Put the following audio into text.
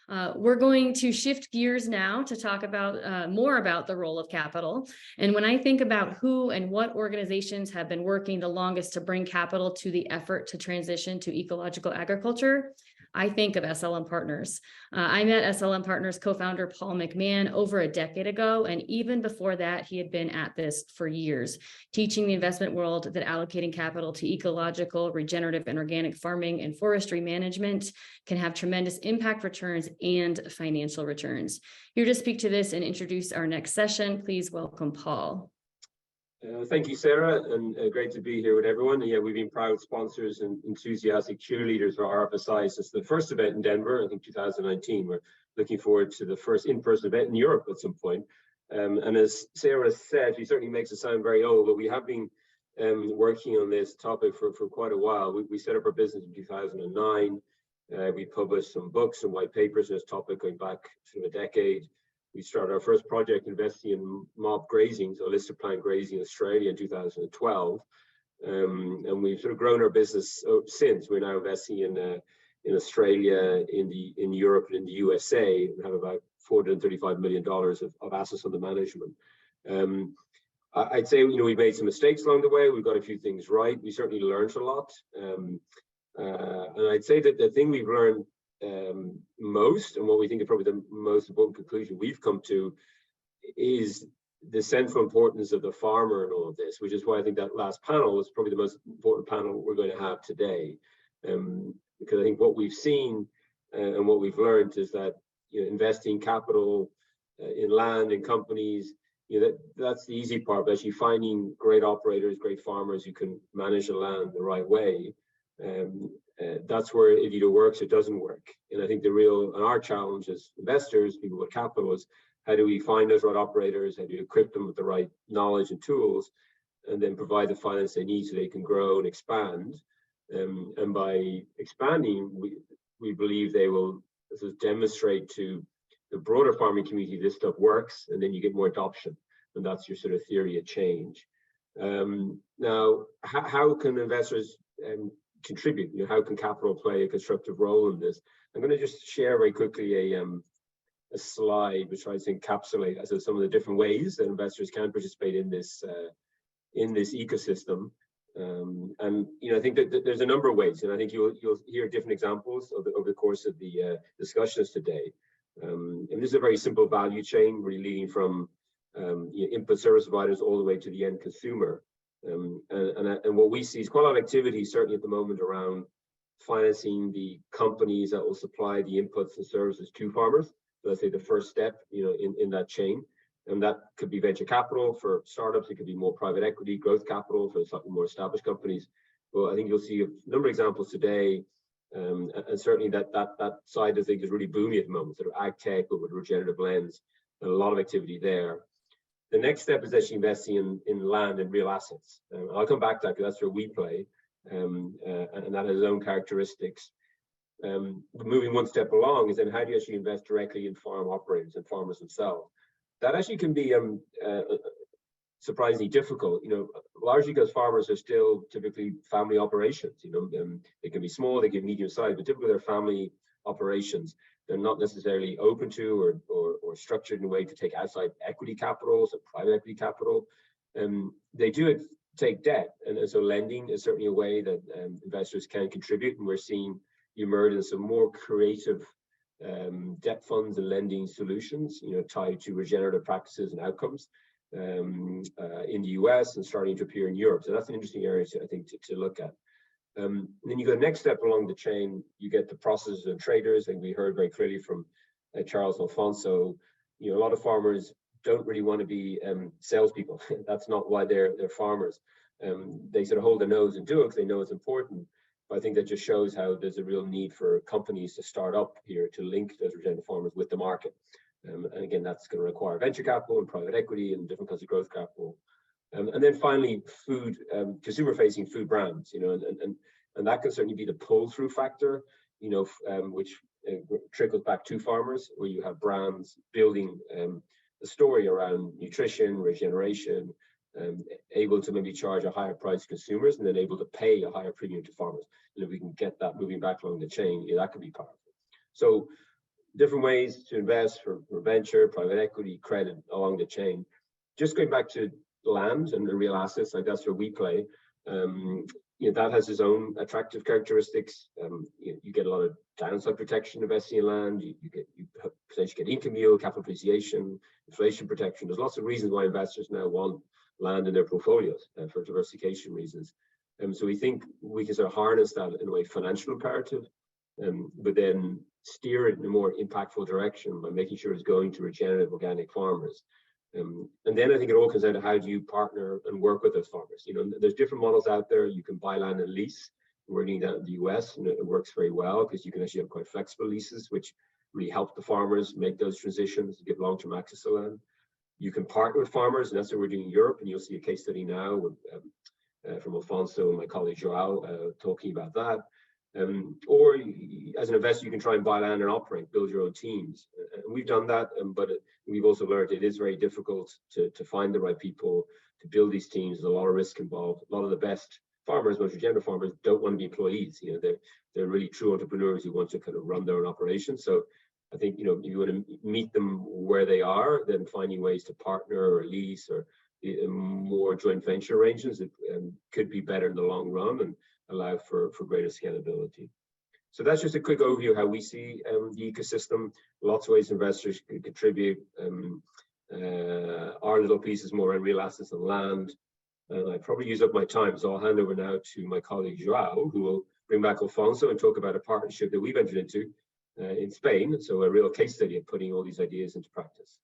We're going to shift gears now to talk about more about the role of capital. And when I think about who and what organizations have been working the longest to bring capital to the effort to transition to ecological agriculture, I think of SLM Partners. I met SLM Partners co-founder Paul McMahon over a decade ago, and even before that, he had been at this for years, teaching the investment world that allocating capital to ecological, regenerative, and organic farming and forestry management can have tremendous impact returns and financial returns. Here to speak to this and introduce our next session, please welcome Paul. Thank you, Sarah, and great to be here with everyone. Yeah, we've been proud sponsors and enthusiastic cheerleaders for RFSI since the first event in Denver, I think 2019. We're looking forward to the first in-person event in Europe at some point. And as Sarah said, she certainly makes it sound very old, but we have been working on this topic for quite a while. We set up our business in 2009. We published some books and white papers on this topic going back sort of a decade. We started our first project investing in mob grazing, so listed plant grazing in Australia in 2012. And we've sort of grown our business since. We're now investing in Australia, in Europe, and in the USA. We have about $435 million of assets under management. I'd say, you know, we've made some mistakes along the way. We've got a few things right. We certainly learned a lot. And I'd say that the thing we've learned most, and what we think is probably the most important conclusion we've come to, is the central importance of the farmer in all of this, which is why I think that last panel was probably the most important panel we're going to have today. Because I think what we've seen and what we've learned is that, you know, investing capital in land and companies, you know, that's the easy part, but actually finding great operators, great farmers who can manage the land the right way. That's where it either works or doesn't work. And I think our challenge as investors, people with capital, is how do we find those right operators, how do you equip them with the right knowledge and tools, and then provide the finance they need so they can grow and expand. And by expanding, we believe they will sort of demonstrate to the broader farming community this stuff works, and then you get more adoption. And that's your sort of theory of change. Now, how can investors contribute? You know, how can capital play a constructive role in this? I'm going to just share very quickly a slide which tries to encapsulate some of the different ways that investors can participate in this ecosystem. And you know, I think that there's a number of ways, and I think you'll hear different examples over the course of the discussions today. And this is a very simple value chain, really leading from you know, input service providers all the way to the end consumer. And what we see is quite a lot of activity, certainly at the moment, around financing the companies that will supply the inputs and services to farmers. So let's say the first step, you know, in that chain. And that could be venture capital for startups. It could be more private equity, growth capital for slightly more established companies. Well, I think you'll see a number of examples today. And certainly that side, I think, is really booming at the moment, sort of ag tech, but with a regenerative lens, and a lot of activity there. The next step is actually investing in land and real assets. I'll come back to that because that's where we play, and that has its own characteristics. Moving one step along is then how do you actually invest directly in farm operators and farmers themselves? That actually can be surprisingly difficult, you know, largely because farmers are still typically family operations. You know, they can be small, they can be medium sized, but typically they're family operations. They're not necessarily open to or structured in a way to take outside equity capital, so private equity capital. They do take debt, and so lending is certainly a way that investors can contribute, and we're seeing emerge some more creative debt funds and lending solutions, you know, tied to regenerative practices and outcomes in the US and starting to appear in Europe. So that's an interesting area, I think, to look at. And then you go next step along the chain, you get the processors and traders, and we heard very clearly from Charles Alfonso, you know, a lot of farmers don't really want to be salespeople. That's not why they're farmers. They sort of hold their nose and do it because they know it's important. But I think that just shows how there's a real need for companies to start up here to link those regenerative farmers with the market. And again, that's going to require venture capital and private equity and different kinds of growth capital. And then finally, consumer-facing food brands, you know, and that can certainly be the pull-through factor, you know, which trickles back to farmers, where you have brands building the story around nutrition, regeneration, able to maybe charge a higher price to consumers, and then able to pay a higher premium to farmers. And if we can get that moving back along the chain, yeah, that could be powerful. So different ways to invest for venture, private equity, credit along the chain. Just going back to land and the real assets, like that's where we play. That has its own attractive characteristics. You get a lot of downside protection investing in land. You potentially get income yield, capital appreciation, inflation protection. There's lots of reasons why investors now want land in their portfolios for diversification reasons. So we think we can sort of harness that in a way financial imperative, but then steer it in a more impactful direction by making sure it's going to regenerative organic farmers. And then I think it all comes down to how do you partner and work with those farmers. There's different models out there. You can buy land and lease. We're doing that in the US, and it works very well because you can actually have quite flexible leases, which really help the farmers make those transitions, give long-term access to land. You can partner with farmers, and that's what we're doing in Europe. And you'll see a case study now with, from Alfonso and my colleague Joao talking about that. Or as an investor, you can try and buy land and operate, build your own teams. And we've done that, but we've also learned it is very difficult to find the right people to build these teams. There's a lot of risk involved. A lot of the best farmers, most regenerative farmers, don't want to be employees. They're really true entrepreneurs who want to kind of run their own operations. So I think, if you want to meet them where they are, then finding ways to partner or lease or more joint venture arrangements could be better in the long run and allow for greater scalability. So that's just a quick overview of how we see the ecosystem. Lots of ways investors can contribute. Our little piece is more on real assets and land. And I probably use up my time, so I'll hand over now to my colleague Joao, who will bring back Alfonso and talk about a partnership that we've entered into in Spain. So a real case study of putting all these ideas into practice.